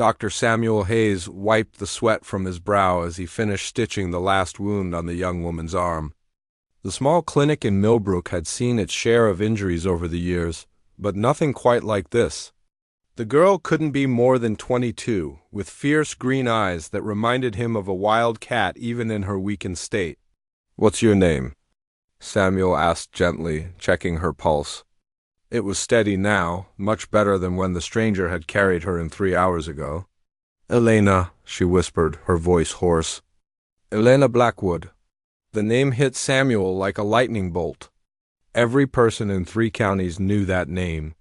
Dr. Samuel Hayes wiped the sweat from his brow as he finished stitching the last wound on the young woman's arm. The small clinic in Millbrook had seen its share of injuries over the years, but nothing quite like this. The girl couldn't be more than 22, with fierce green eyes that reminded him of a wild cat even in her weakened state. "What's your name?" Samuel asked gently, checking her pulse. It was steady now, much better than when the stranger had carried her in 3 hours ago. "Elena," she whispered, her voice hoarse. "Elena Blackwood." The name hit Samuel like a lightning bolt. Every person in 3 counties knew that name.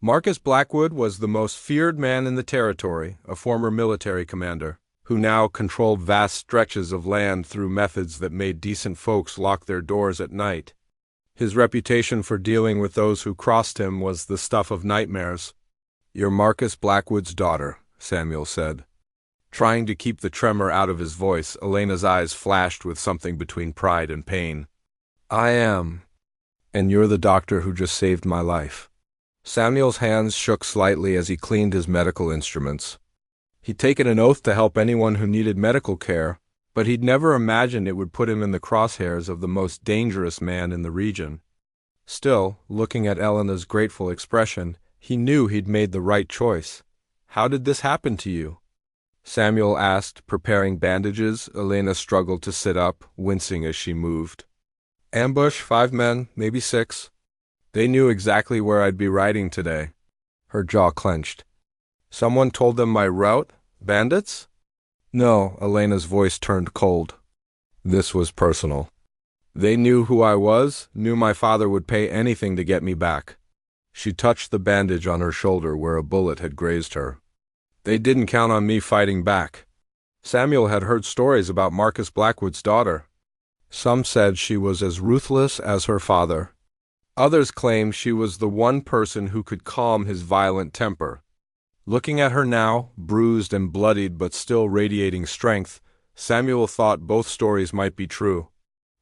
Marcus Blackwood was the most feared man in the territory, a former military commander, who now controlled vast stretches of land through methods that made decent folks lock their doors at night. His reputation for dealing with those who crossed him was the stuff of nightmares. "You're Marcus Blackwood's daughter," Samuel said. Trying to keep the tremor out of his voice, Elena's eyes flashed with something between pride and pain. "I am. And you're the doctor who just saved my life." Samuel's hands shook slightly as he cleaned his medical instruments. He'd taken an oath to help anyone who needed medical care, but he'd never imagined it would put him in the crosshairs of the most dangerous man in the region. Still, looking at Elena's grateful expression, he knew he'd made the right choice. "How did this happen to you?" Samuel asked, preparing bandages. Elena struggled to sit up, wincing as she moved. "Ambush, 5 men, maybe 6. They knew exactly where I'd be riding today." Her jaw clenched. "Someone told them my route? Bandits?" "No," Elena's voice turned cold. This was personal. "They knew who I was, knew my father would pay anything to get me back." She touched the bandage on her shoulder where a bullet had grazed her. "They didn't count on me fighting back." Samuel had heard stories about Marcus Blackwood's daughter. Some said she was as ruthless as her father. Others claimed she was the one person who could calm his violent temper. Looking at her now, bruised and bloodied but still radiating strength, Samuel thought both stories might be true.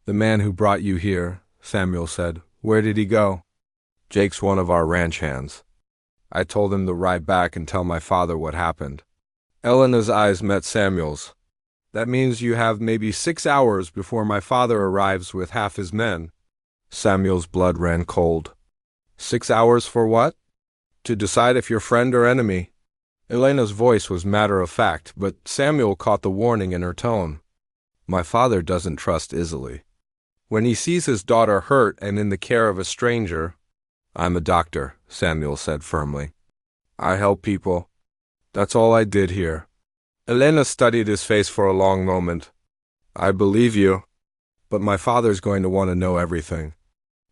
"The man who brought you here," Samuel said, "where did he go?" "Jake's one of our ranch hands. I told him to ride back and tell my father what happened." Elena's eyes met Samuel's. "That means you have maybe 6 hours before my father arrives with half his men." Samuel's blood ran cold. 6 hours for what?" "To decide if you're friend or enemy." Elena's voice was matter of fact, but Samuel caught the warning in her tone. "My father doesn't trust easily. When he sees his daughter hurt and in the care of a stranger—" "I'm a doctor," Samuel said firmly. "I help people. That's all I did here." Elena studied his face for a long moment. "I believe you. But my father's going to want to know everything.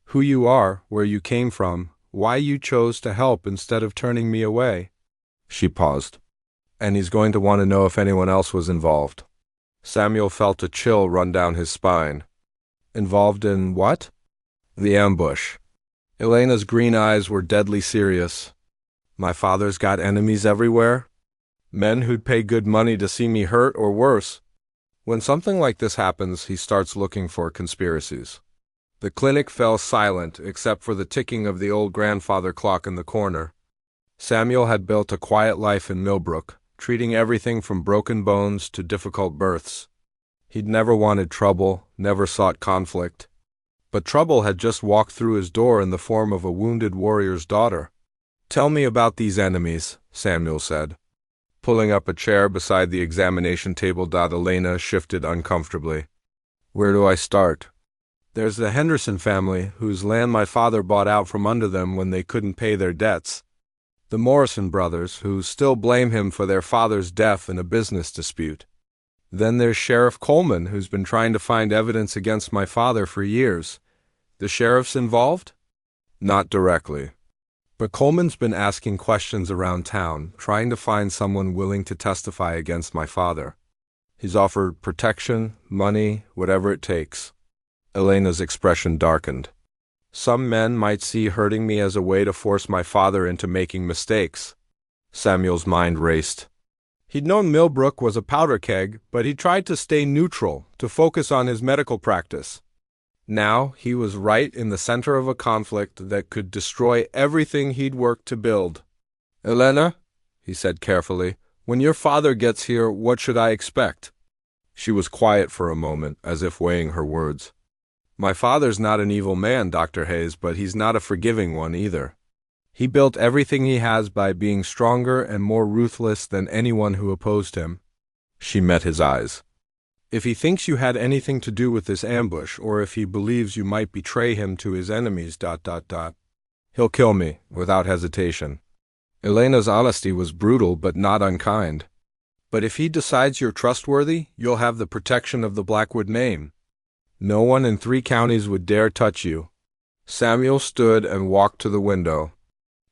Who you are, where you came from, why you chose to help instead of turning me away." She paused. "And he's going to want to know if anyone else was involved." Samuel felt a chill run down his spine. "Involved in what?" "The ambush." Elena's green eyes were deadly serious. "My father's got enemies everywhere? Men who'd pay good money to see me hurt or worse. When something like this happens, he starts looking for conspiracies." The clinic fell silent except for the ticking of the old grandfather clock in the corner. Samuel had built a quiet life in Millbrook, treating everything from broken bones to difficult births. He'd never wanted trouble, never sought conflict. But trouble had just walked through his door in the form of a wounded warrior's daughter. "Tell me about these enemies," Samuel said. Pulling up a chair beside the examination table, Elena shifted uncomfortably. "Where do I start?" "There's the Henderson family, whose land my father bought out from under them when they couldn't pay their debts. The Morrison brothers, who still blame him for their father's death in a business dispute. Then there's Sheriff Coleman, who's been trying to find evidence against my father for years. The sheriff's involved?" "Not directly. But Coleman's been asking questions around town, trying to find someone willing to testify against my father. He's offered protection, money, whatever it takes." Elena's expression darkened. "Some men might see hurting me as a way to force my father into making mistakes." Samuel's mind raced. He'd known Millbrook was a powder keg, but he tried to stay neutral, to focus on his medical practice. Now he was right in the center of a conflict that could destroy everything he'd worked to build. "Elena," he said carefully, When your father gets here, what should I expect? She was quiet for a moment, as if weighing her words. My father's not an evil man, Dr. Hayes, but he's not a forgiving one either. He built everything he has by being stronger and more ruthless than anyone who opposed him. She met his eyes. If he thinks you had anything to do with this ambush, or if he believes you might betray him to his enemies, he'll kill me, without hesitation. Elena's honesty was brutal but not unkind. But if he decides you're trustworthy, you'll have the protection of the Blackwood name. No one in 3 counties would dare touch you. Samuel stood and walked to the window.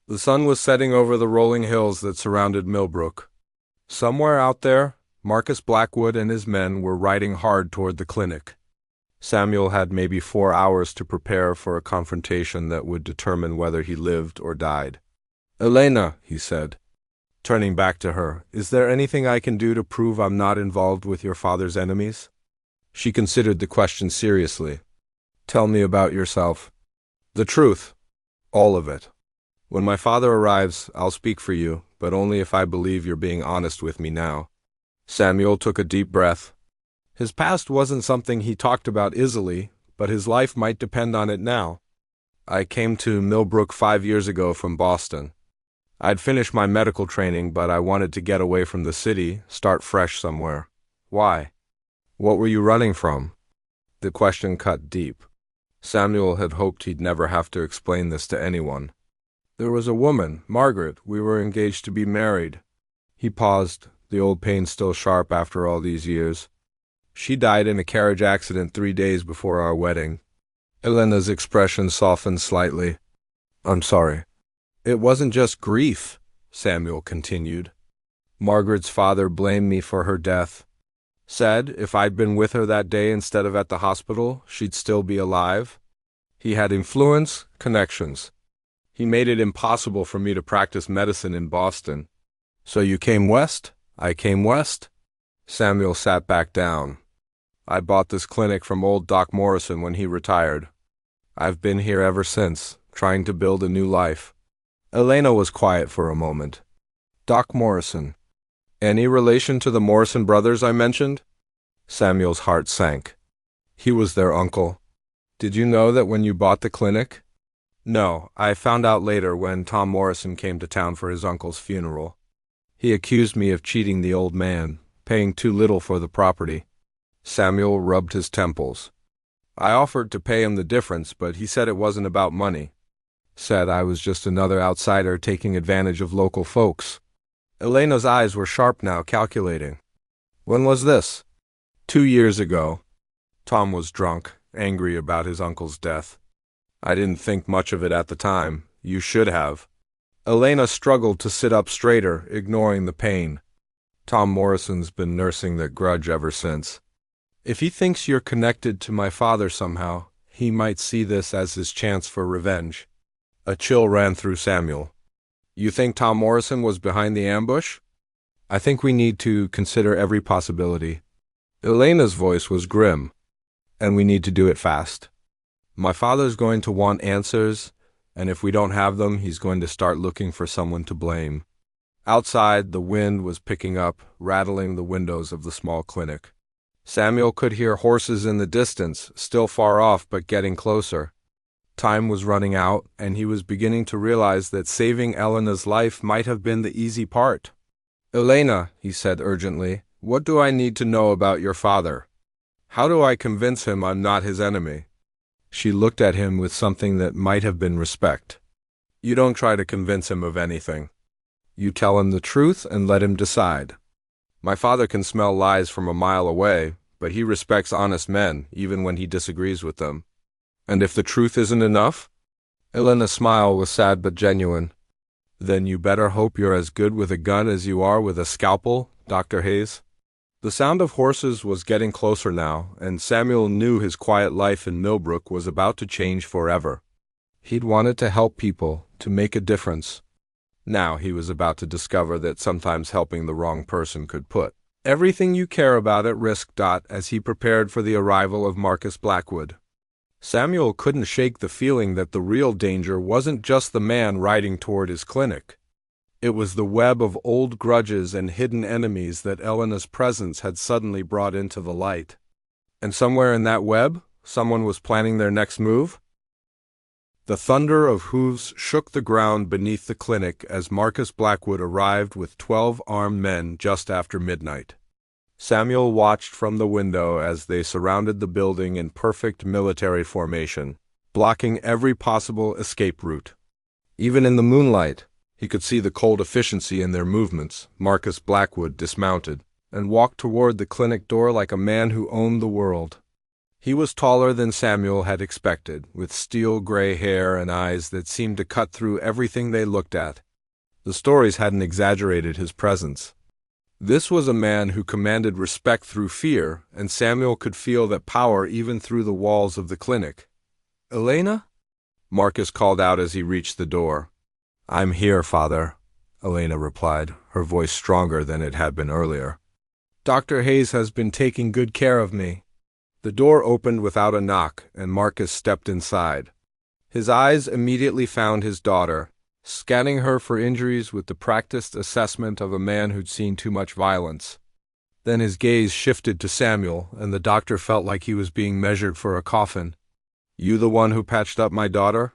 The sun was setting over the rolling hills that surrounded Millbrook. Somewhere out there, Marcus Blackwood and his men were riding hard toward the clinic. Samuel had maybe 4 hours to prepare for a confrontation that would determine whether he lived or died. "Elena," he said, turning back to her, "is there anything I can do to prove I'm not involved with your father's enemies?" She considered the question seriously. "Tell me about yourself." "The truth. All of it. When my father arrives, I'll speak for you, but only if I believe you're being honest with me now." Samuel took a deep breath. His past wasn't something he talked about easily, but his life might depend on it now. "I came to Millbrook 5 years ago from Boston. I'd finished my medical training, but I wanted to get away from the city, start fresh somewhere." "Why? What were you running from?" The question cut deep. Samuel had hoped he'd never have to explain this to anyone. "There was a woman, Margaret. We were engaged to be married." He paused, the old pain still sharp after all these years. "She died in a carriage accident 3 days before our wedding." Elena's expression softened slightly. "I'm sorry." "It wasn't just grief," Samuel continued. "Margaret's father blamed me for her death. Said if I'd been with her that day instead of at the hospital, she'd still be alive. He had influence, connections. He made it impossible for me to practice medicine in Boston." "So you came west?" "I came west." Samuel sat back down. "I bought this clinic from old Doc Morrison when he retired. I've been here ever since, trying to build a new life." Elena was quiet for a moment. "Doc Morrison. Any relation to the Morrison brothers I mentioned?" Samuel's heart sank. "He was their uncle." "Did you know that when you bought the clinic?" "No, I found out later when Tom Morrison came to town for his uncle's funeral. He accused me of cheating the old man, paying too little for the property." Samuel rubbed his temples. "I offered to pay him the difference, but he said it wasn't about money. Said I was just another outsider taking advantage of local folks." Elena's eyes were sharp now, calculating. "When was this?" 2 years ago. Tom was drunk, angry about his uncle's death. I didn't think much of it at the time. You should have." Elena struggled to sit up straighter, ignoring the pain. "Tom Morrison's been nursing that grudge ever since. If he thinks you're connected to my father somehow, he might see this as his chance for revenge." A chill ran through Samuel. "You think Tom Morrison was behind the ambush?" "I think we need to consider every possibility." Elena's voice was grim. "And we need to do it fast. My father's going to want answers, and if we don't have them, he's going to start looking for someone to blame." Outside, the wind was picking up, rattling the windows of the small clinic. Samuel could hear horses in the distance, still far off but getting closer. Time was running out, and he was beginning to realize that saving Elena's life might have been the easy part. "Elena," he said urgently, "what do I need to know about your father? How do I convince him I'm not his enemy?" She looked at him with something that might have been respect. "You don't try to convince him of anything. You tell him the truth and let him decide. My father can smell lies from a mile away, but he respects honest men, even when he disagrees with them." "And if the truth isn't enough?" Elena's smile was sad but genuine. "Then you better hope you're as good with a gun as you are with a scalpel, Dr. Hayes." The sound of horses was getting closer now, and Samuel knew his quiet life in Millbrook was about to change forever. He'd wanted to help people, to make a difference. Now he was about to discover that sometimes helping the wrong person could put everything you care about at risk. As he prepared for the arrival of Marcus Blackwood, Samuel couldn't shake the feeling that the real danger wasn't just the man riding toward his clinic. It was the web of old grudges and hidden enemies that Elena's presence had suddenly brought into the light. And somewhere in that web, someone was planning their next move? The thunder of hooves shook the ground beneath the clinic as Marcus Blackwood arrived with 12 armed men just after midnight. Samuel watched from the window as they surrounded the building in perfect military formation, blocking every possible escape route. Even in the moonlight, he could see the cold efficiency in their movements. Marcus Blackwood dismounted and walked toward the clinic door like a man who owned the world. He was taller than Samuel had expected, with steel-gray hair and eyes that seemed to cut through everything they looked at. The stories hadn't exaggerated his presence. This was a man who commanded respect through fear, and Samuel could feel that power even through the walls of the clinic. "Elena?" Marcus called out as he reached the door. "I'm here, Father," Elena replied, her voice stronger than it had been earlier. "Dr. Hayes has been taking good care of me." The door opened without a knock, and Marcus stepped inside. His eyes immediately found his daughter, scanning her for injuries with the practiced assessment of a man who'd seen too much violence. Then his gaze shifted to Samuel, and the doctor felt like he was being measured for a coffin. "You the one who patched up my daughter?"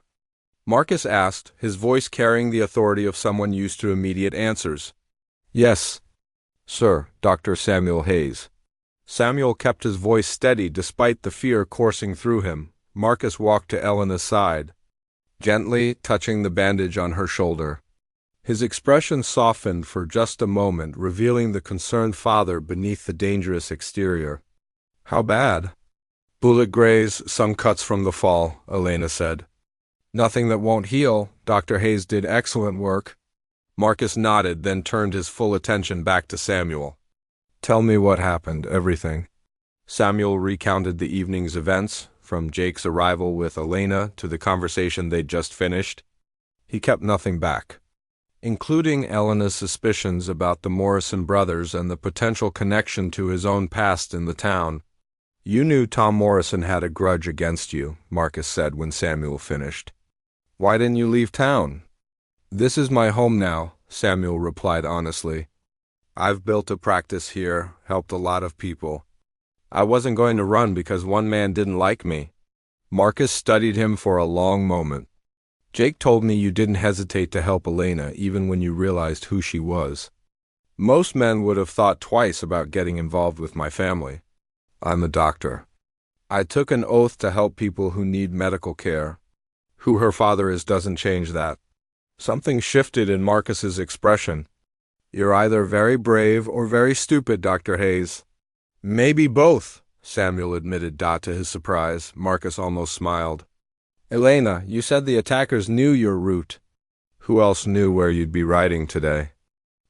Marcus asked, his voice carrying the authority of someone used to immediate answers. "Yes, sir, Dr. Samuel Hayes." Samuel kept his voice steady despite the fear coursing through him. Marcus walked to Elena's side, gently touching the bandage on her shoulder. His expression softened for just a moment, revealing the concerned father beneath the dangerous exterior. "How bad?" "Bullet graze, some cuts from the fall," Elena said. "Nothing that won't heal. Dr. Hayes did excellent work." Marcus nodded, then turned his full attention back to Samuel. "Tell me what happened, everything." Samuel recounted the evening's events, from Jake's arrival with Elena to the conversation they'd just finished. He kept nothing back, including Elena's suspicions about the Morrison brothers and the potential connection to his own past in the town. "You knew Tom Morrison had a grudge against you," Marcus said when Samuel finished. "Why didn't you leave town?" "This is my home now," Samuel replied honestly. "I've built a practice here, helped a lot of people. I wasn't going to run because one man didn't like me." Marcus studied him for a long moment. "Jake told me you didn't hesitate to help Elena even when you realized who she was. Most men would have thought twice about getting involved with my family. I'm a doctor. I took an oath to help people who need medical care. Who her father is doesn't change that." Something shifted in Marcus's expression. "You're either very brave or very stupid, Dr. Hayes." "Maybe both," Samuel admitted, to his surprise. Marcus almost smiled. "Elena, you said the attackers knew your route. Who else knew where you'd be riding today?"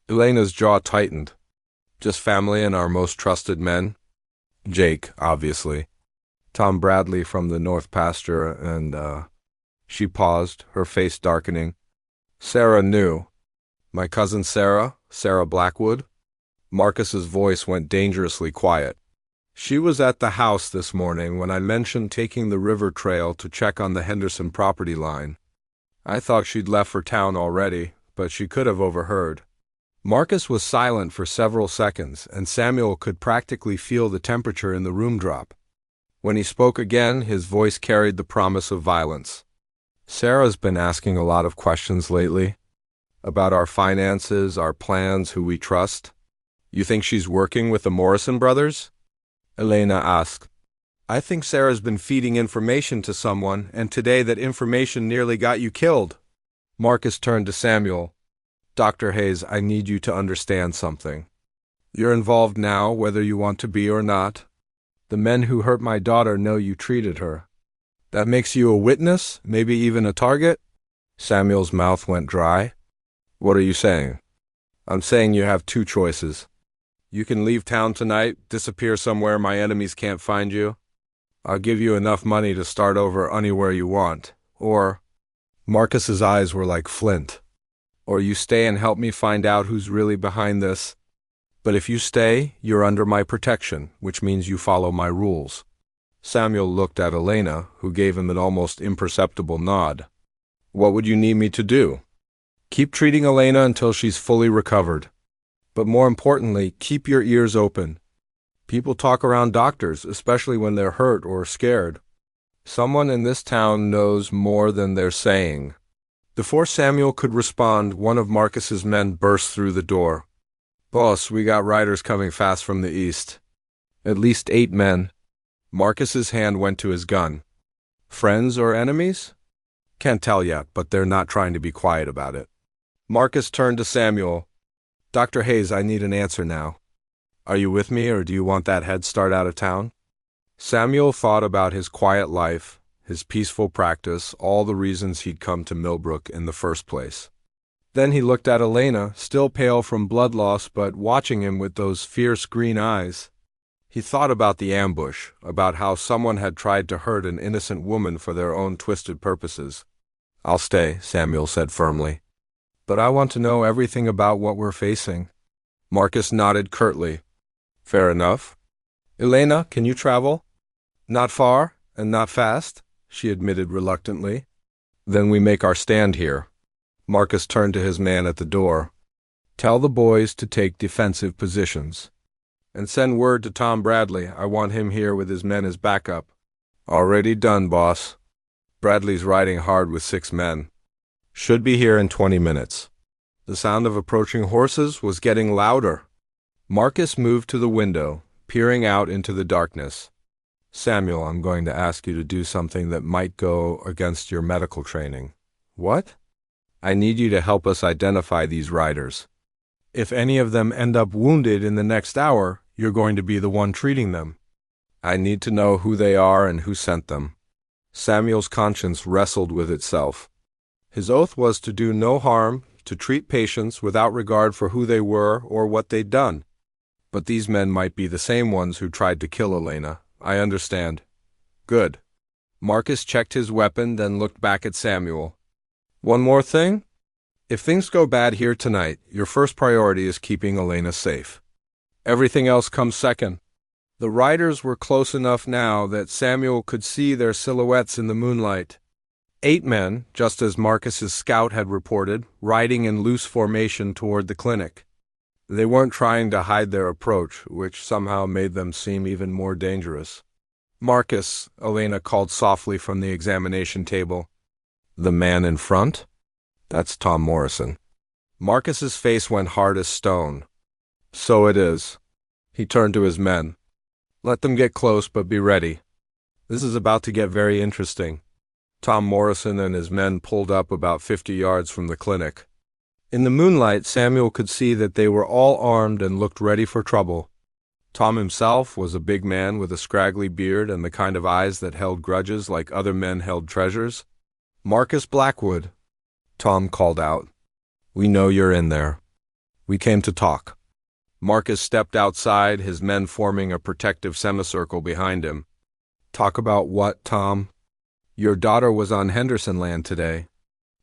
Elena's jaw tightened. "Just family and our most trusted men. Jake, obviously. Tom Bradley from the North Pasture and, She paused, her face darkening. "Sarah knew. My cousin Sarah Blackwood?" Marcus's voice went dangerously quiet. "She was at the house this morning when I mentioned taking the river trail to check on the Henderson property line. I thought she'd left for town already, but she could have overheard." Marcus was silent for several seconds, and Samuel could practically feel the temperature in the room drop. When he spoke again, his voice carried the promise of violence. "Sarah's been asking a lot of questions lately. About our finances, our plans, who we trust." "You think she's working with the Morrison brothers?" Elena asked. "I think Sarah's been feeding information to someone, and today that information nearly got you killed." Marcus turned to Samuel. "Dr. Hayes, I need you to understand something. You're involved now, whether you want to be or not. The men who hurt my daughter know you treated her. That makes you a witness, maybe even a target?" Samuel's mouth went dry. "What are you saying?" "I'm saying you have two choices. You can leave town tonight, disappear somewhere my enemies can't find you. I'll give you enough money to start over anywhere you want. Or," Marcus's eyes were like flint, "or you stay and help me find out who's really behind this. But if you stay, you're under my protection, which means you follow my rules." Samuel looked at Elena, who gave him an almost imperceptible nod. "What would you need me to do?" Keep treating Elena until she's fully recovered. But more importantly, keep your ears open. People talk around doctors, especially when they're hurt or scared. Someone in this town knows more than they're saying. Before Samuel could respond, one of Marcus's men burst through the door. "Boss, we got riders coming fast from the east. At least 8 men. Marcus's hand went to his gun. Friends or enemies? Can't tell yet, but they're not trying to be quiet about it. Marcus turned to Samuel. "Dr. Hayes, I need an answer now. Are you with me, or do you want that head start out of town?" Samuel thought about his quiet life, his peaceful practice, all the reasons he'd come to Millbrook in the first place. Then he looked at Elena, still pale from blood loss, but watching him with those fierce green eyes. He thought about the ambush, about how someone had tried to hurt an innocent woman for their own twisted purposes. "I'll stay," Samuel said firmly. "But I want to know everything about what we're facing." Marcus nodded curtly. "Fair enough. Elena, can you travel?" "Not far, and not fast," she admitted reluctantly. "Then we make our stand here." Marcus turned to his man at the door. "Tell the boys to take defensive positions. And send word to Tom Bradley. I want him here with his men as backup." "Already done, boss. Bradley's riding hard with 6 men. Should be here in 20 minutes. The sound of approaching horses was getting louder. Marcus moved to the window, peering out into the darkness. "Samuel, I'm going to ask you to do something that might go against your medical training." "What?" "I need you to help us identify these riders. If any of them end up wounded in the next hour, you're going to be the one treating them. I need to know who they are and who sent them." Samuel's conscience wrestled with itself. His oath was to do no harm, to treat patients without regard for who they were or what they'd done. But these men might be the same ones who tried to kill Elena. "I understand." "Good." Marcus checked his weapon, then looked back at Samuel. "One more thing? If things go bad here tonight, your first priority is keeping Elena safe. Everything else comes second." The riders were close enough now that Samuel could see their silhouettes in the moonlight. 8 men, just as Marcus's scout had reported, riding in loose formation toward the clinic. They weren't trying to hide their approach, which somehow made them seem even more dangerous. "Marcus," Elena called softly from the examination table. "The man in front? That's Tom Morrison." Marcus's face went hard as stone. "So it is." He turned to his men. "Let them get close, but be ready. This is about to get very interesting." Tom Morrison and his men pulled up about 50 yards from the clinic. In the moonlight, Samuel could see that they were all armed and looked ready for trouble. Tom himself was a big man with a scraggly beard and the kind of eyes that held grudges like other men held treasures. "Marcus Blackwood," Tom called out. "We know you're in there. We came to talk." Marcus stepped outside, his men forming a protective semicircle behind him. "Talk about what, Tom?" "Your daughter was on Henderson land today."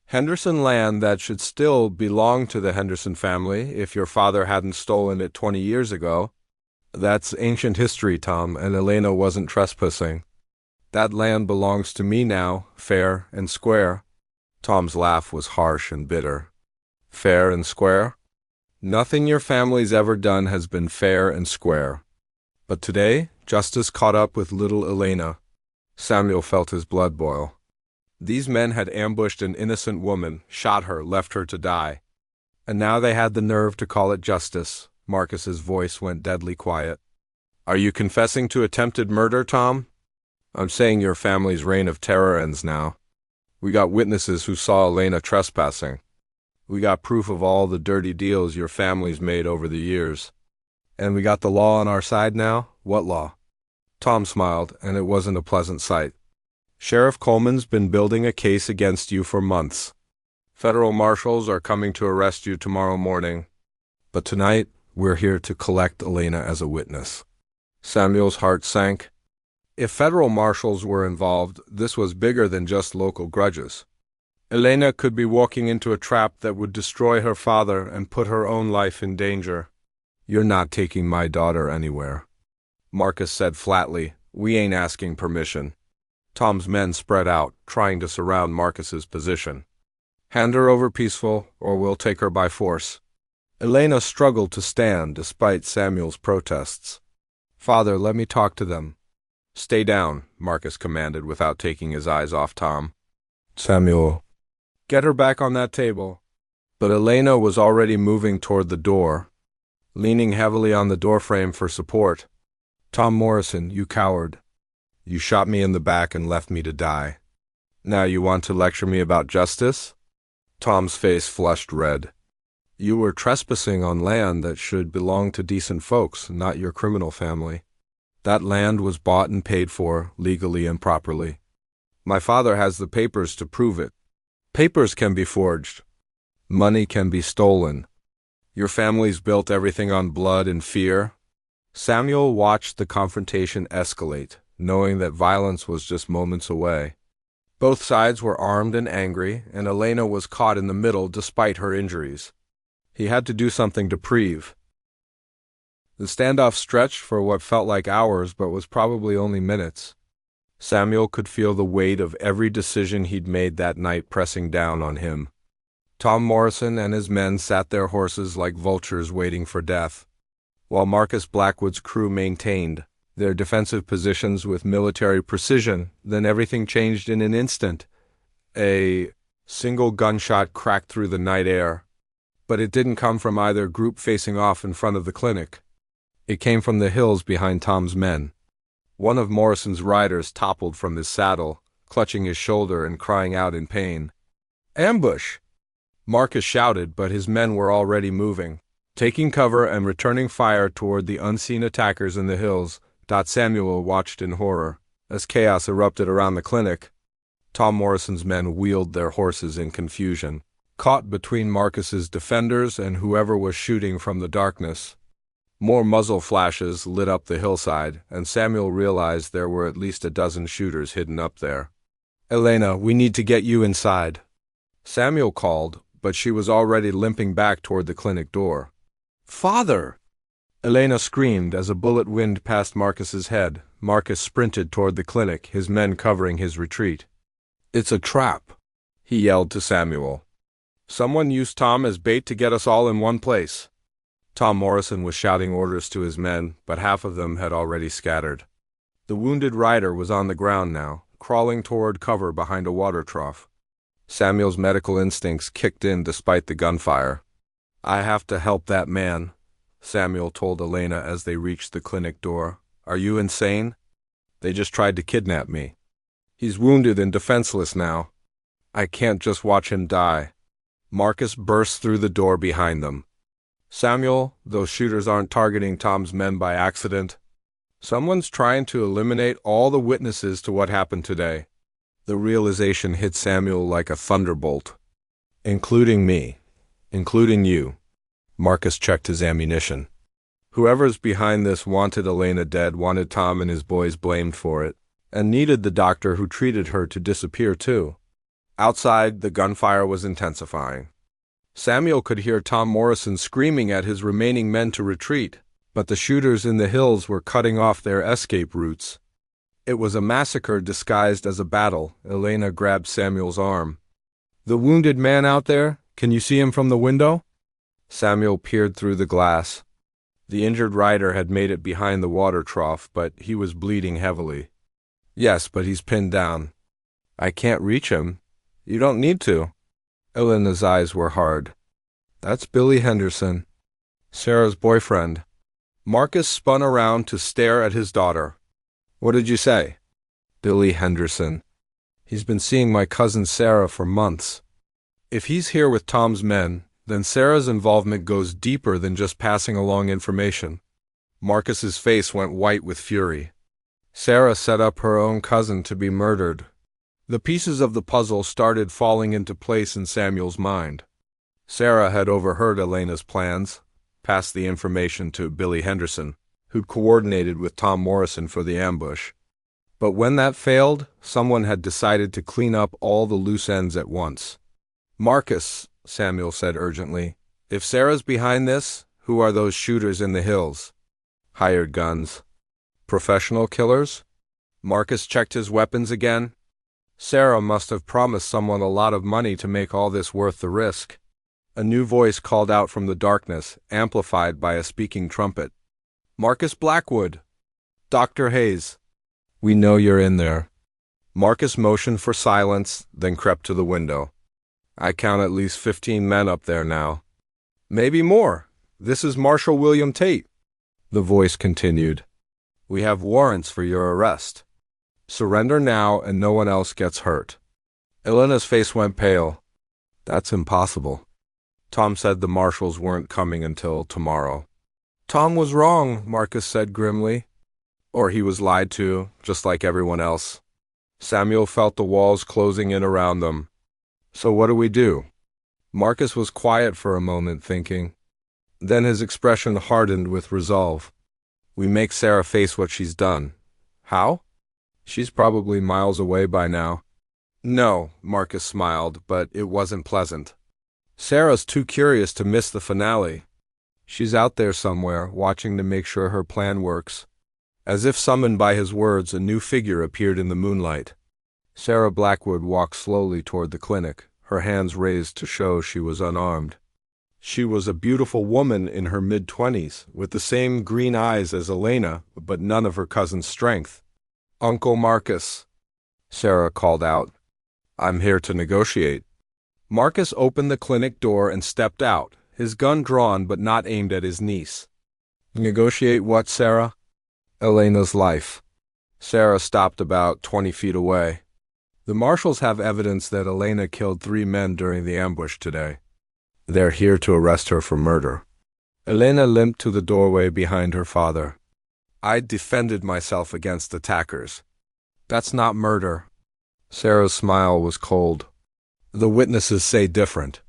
"Henderson land that should still belong to the Henderson family if your father hadn't stolen it 20 years ago. That's ancient history, Tom, and Elena wasn't trespassing. That land belongs to me now, fair and square." Tom's laugh was harsh and bitter. "Fair and square? Nothing your family's ever done has been fair and square. But today, justice caught up with little Elena." Samuel felt his blood boil. These men had ambushed an innocent woman, shot her, left her to die. And now they had the nerve to call it justice. Marcus's voice went deadly quiet. "Are you confessing to attempted murder, Tom?" "I'm saying your family's reign of terror ends now. We got witnesses who saw Elena trespassing. We got proof of all the dirty deals your family's made over the years. And we got the law on our side now? What law?" Tom smiled, and it wasn't a pleasant sight. "Sheriff Coleman's been building a case against you for months. Federal marshals are coming to arrest you tomorrow morning. But tonight, we're here to collect Elena as a witness." Samuel's heart sank. If federal marshals were involved, this was bigger than just local grudges. Elena could be walking into a trap that would destroy her father and put her own life in danger. "You're not taking my daughter anywhere," Marcus said flatly. "We ain't asking permission." Tom's men spread out, trying to surround Marcus's position. Hand her over peaceful, or we'll take her by force. Elena struggled to stand despite Samuel's protests. Father, let me talk to them. Stay down, Marcus commanded without taking his eyes off Tom. Samuel, get her back on that table. But Elena was already moving toward the door, leaning heavily on the doorframe for support. Tom Morrison, you coward. You shot me in the back and left me to die. Now you want to lecture me about justice? Tom's face flushed red. You were trespassing on land that should belong to decent folks, not your criminal family. That land was bought and paid for, legally and properly. My father has the papers to prove it. Papers can be forged. Money can be stolen. Your family's built everything on blood and fear. Samuel watched the confrontation escalate, knowing that violence was just moments away. Both sides were armed and angry, and Elena was caught in the middle despite her injuries. He had to do something to Preve. The standoff stretched for what felt like hours but was probably only minutes. Samuel could feel the weight of every decision he'd made that night pressing down on him. Tom Morrison and his men sat their horses like vultures waiting for death, while Marcus Blackwood's crew maintained their defensive positions with military precision. Then everything changed in an instant. A single gunshot cracked through the night air, but it didn't come from either group facing off in front of the clinic. It came from the hills behind Tom's men. One of Morrison's riders toppled from his saddle, clutching his shoulder and crying out in pain. Ambush! Marcus shouted, but his men were already moving, taking cover and returning fire toward the unseen attackers in the hills. Samuel watched in horror as chaos erupted around the clinic. Tom Morrison's men wheeled their horses in confusion, caught between Marcus's defenders and whoever was shooting from the darkness. More muzzle flashes lit up the hillside, and Samuel realized there were at least a dozen shooters hidden up there. Elena, we need to get you inside. Samuel called, but she was already limping back toward the clinic door. Father! Elena screamed as a bullet whinned past Marcus's head. Marcus sprinted toward the clinic, his men covering his retreat. It's a trap, he yelled to Samuel. Someone used Tom as bait to get us all in one place. Tom Morrison was shouting orders to his men, but half of them had already scattered. The wounded rider was on the ground now, crawling toward cover behind a water trough. Samuel's medical instincts kicked in despite the gunfire. I have to help that man, Samuel told Elena as they reached the clinic door. Are you insane? They just tried to kidnap me. He's wounded and defenseless now. I can't just watch him die. Marcus burst through the door behind them. Samuel, those shooters aren't targeting Tom's men by accident. Someone's trying to eliminate all the witnesses to what happened today. The realization hit Samuel like a thunderbolt. Including me. Including you. Marcus checked his ammunition. Whoever's behind this wanted Elena dead, wanted Tom and his boys blamed for it, and needed the doctor who treated her to disappear too. Outside, the gunfire was intensifying. Samuel could hear Tom Morrison screaming at his remaining men to retreat, but the shooters in the hills were cutting off their escape routes. It was a massacre disguised as a battle. Elena grabbed Samuel's arm. The wounded man out there, can you see him from the window? Samuel peered through the glass. The injured rider had made it behind the water trough, but he was bleeding heavily. Yes, but he's pinned down. I can't reach him. You don't need to. Elena's eyes were hard. That's Billy Henderson, Sarah's boyfriend. Marcus spun around to stare at his daughter. What did you say? Billy Henderson. He's been seeing my cousin Sarah for months. If he's here with Tom's men, then Sarah's involvement goes deeper than just passing along information. Marcus's face went white with fury. Sarah set up her own cousin to be murdered. The pieces of the puzzle started falling into place in Samuel's mind. Sarah had overheard Elena's plans, passed the information to Billy Henderson, who'd coordinated with Tom Morrison for the ambush. But when that failed, someone had decided to clean up all the loose ends at once. Marcus, Samuel said urgently, if Sarah's behind this, who are those shooters in the hills? Hired guns. Professional killers? Marcus checked his weapons again. Sarah must have promised someone a lot of money to make all this worth the risk. A new voice called out from the darkness, amplified by a speaking trumpet. Marcus Blackwood! Dr. Hayes! We know you're in there. Marcus motioned for silence, then crept to the window. I count at least 15 men up there now. Maybe more. This is Marshal William Tate. The voice continued. We have warrants for your arrest. Surrender now and no one else gets hurt. Elena's face went pale. That's impossible. Tom said the marshals weren't coming until tomorrow. Tom was wrong, Marcus said grimly. Or he was lied to, just like everyone else. Samuel felt the walls closing in around them. So what do we do? Marcus was quiet for a moment, thinking. Then his expression hardened with resolve. We make Sarah face what she's done. How? She's probably miles away by now. No, Marcus smiled, but it wasn't pleasant. Sarah's too curious to miss the finale. She's out there somewhere, watching to make sure her plan works. As if summoned by his words, a new figure appeared in the moonlight. Sarah Blackwood walked slowly toward the clinic, her hands raised to show she was unarmed. She was a beautiful woman in her mid-20s, with the same green eyes as Elena, but none of her cousin's strength. Uncle Marcus, Sarah called out. I'm here to negotiate. Marcus opened the clinic door and stepped out, his gun drawn but not aimed at his niece. Negotiate what, Sarah? Elena's life. Sarah stopped about 20 feet away. The marshals have evidence that Elena killed 3 men during the ambush today. They're here to arrest her for murder. Elena limped to the doorway behind her father. I defended myself against attackers. That's not murder. Sarah's smile was cold. The witnesses say different.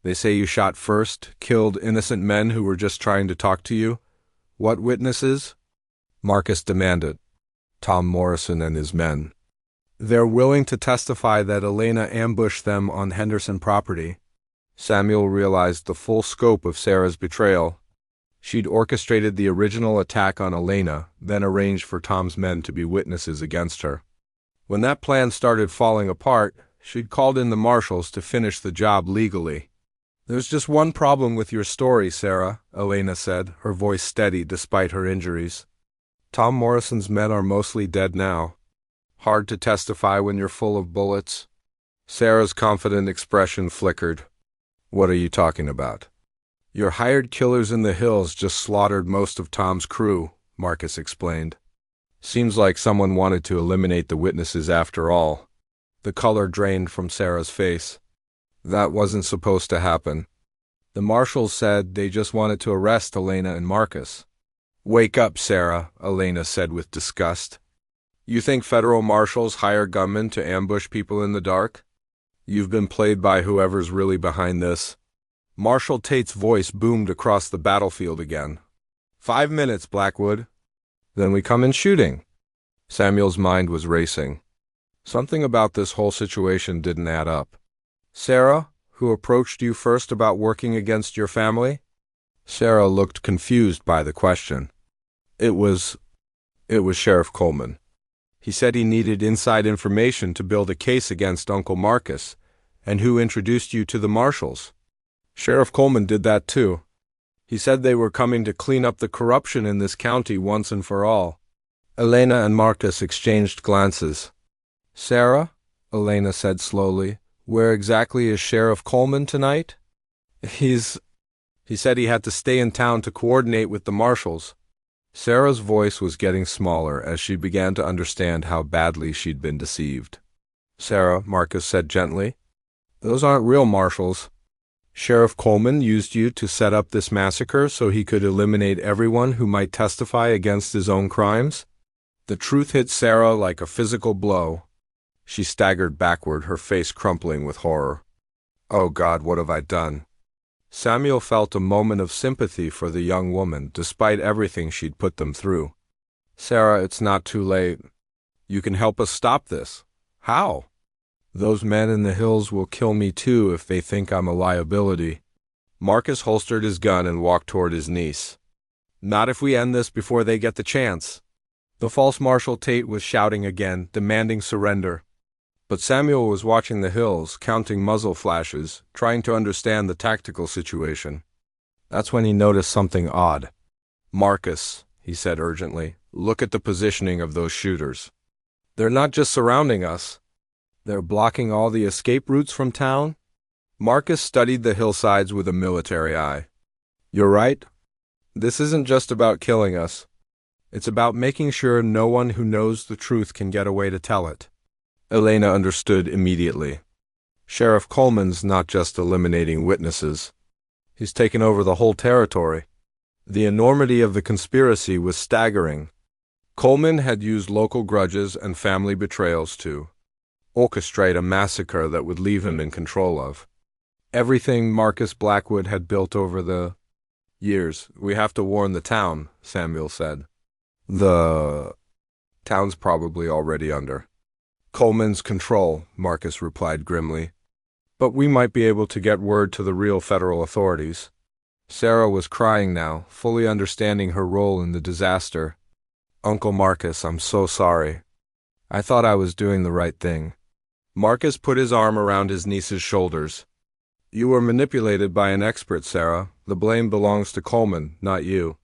They say you shot first, killed innocent men who were just trying to talk to you. What witnesses? Marcus demanded. Tom Morrison and his men. They're willing to testify that Elena ambushed them on Henderson property. Samuel realized the full scope of Sarah's betrayal. She'd orchestrated the original attack on Elena, then arranged for Tom's men to be witnesses against her. When that plan started falling apart, she'd called in the marshals to finish the job legally. There's just one problem with your story, Sarah, Elena said, her voice steady despite her injuries. Tom Morrison's men are mostly dead now. Hard to testify when you're full of bullets. Sarah's confident expression flickered. What are you talking about? Your hired killers in the hills just slaughtered most of Tom's crew, Marcus explained. Seems like someone wanted to eliminate the witnesses after all. The color drained from Sarah's face. That wasn't supposed to happen. The marshals said they just wanted to arrest Elena and Marcus. Wake up, Sarah, Elena said with disgust. You think federal marshals hire gunmen to ambush people in the dark? You've been played by whoever's really behind this. Marshal Tate's voice boomed across the battlefield again. 5 minutes, Blackwood. Then we come in shooting. Samuel's mind was racing. Something about this whole situation didn't add up. Sarah, who approached you first about working against your family? Sarah looked confused by the question. It was Sheriff Coleman. He said he needed inside information to build a case against Uncle Marcus. And who introduced you to the marshals? Sheriff Coleman did that too. He said they were coming to clean up the corruption in this county once and for all. Elena and Marcus exchanged glances. Sarah, Elena said slowly, where exactly is Sheriff Coleman tonight? He said he had to stay in town to coordinate with the marshals. Sarah's voice was getting smaller as she began to understand how badly she'd been deceived. Sarah, Marcus said gently, those aren't real marshals. Sheriff Coleman used you to set up this massacre so he could eliminate everyone who might testify against his own crimes? The truth hit Sarah like a physical blow. She staggered backward, her face crumpling with horror. Oh God, what have I done? Samuel felt a moment of sympathy for the young woman, despite everything she'd put them through. Sarah, it's not too late. You can help us stop this. How? Those men in the hills will kill me too if they think I'm a liability. Marcus holstered his gun and walked toward his niece. Not if we end this before they get the chance. The false Marshal Tate was shouting again, demanding surrender. But Samuel was watching the hills, counting muzzle flashes, trying to understand the tactical situation. That's when he noticed something odd. "Marcus," he said urgently, "look at the positioning of those shooters. They're not just surrounding us. They're blocking all the escape routes from town." Marcus studied the hillsides with a military eye. "You're right. This isn't just about killing us. It's about making sure no one who knows the truth can get away to tell it." Elena understood immediately. Sheriff Coleman's not just eliminating witnesses. He's taken over the whole territory. The enormity of the conspiracy was staggering. Coleman had used local grudges and family betrayals to orchestrate a massacre that would leave him in control of everything Marcus Blackwood had built over the years. "We have to warn the town," Samuel said. "The town's probably already under Coleman's control," Marcus replied grimly. "But we might be able to get word to the real federal authorities." Sarah was crying now, fully understanding her role in the disaster. "Uncle Marcus, I'm so sorry. I thought I was doing the right thing." Marcus put his arm around his niece's shoulders. "You were manipulated by an expert, Sarah. The blame belongs to Coleman, not you."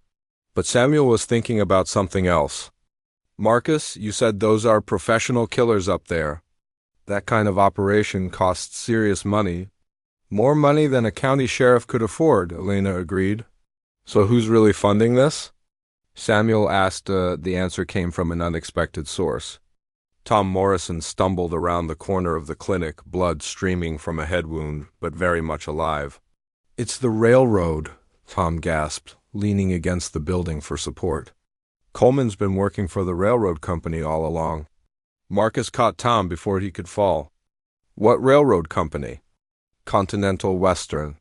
But Samuel was thinking about something else. "Marcus, you said those are professional killers up there. That kind of operation costs serious money." "More money than a county sheriff could afford," Elena agreed. "So who's really funding this?" Samuel asked. The answer came from an unexpected source. Tom Morrison stumbled around the corner of the clinic, blood streaming from a head wound, but very much alive. "It's the railroad," Tom gasped, leaning against the building for support. "Coleman's been working for the railroad company all along." Marcus caught Tom before he could fall. "What railroad company?" "Continental Western.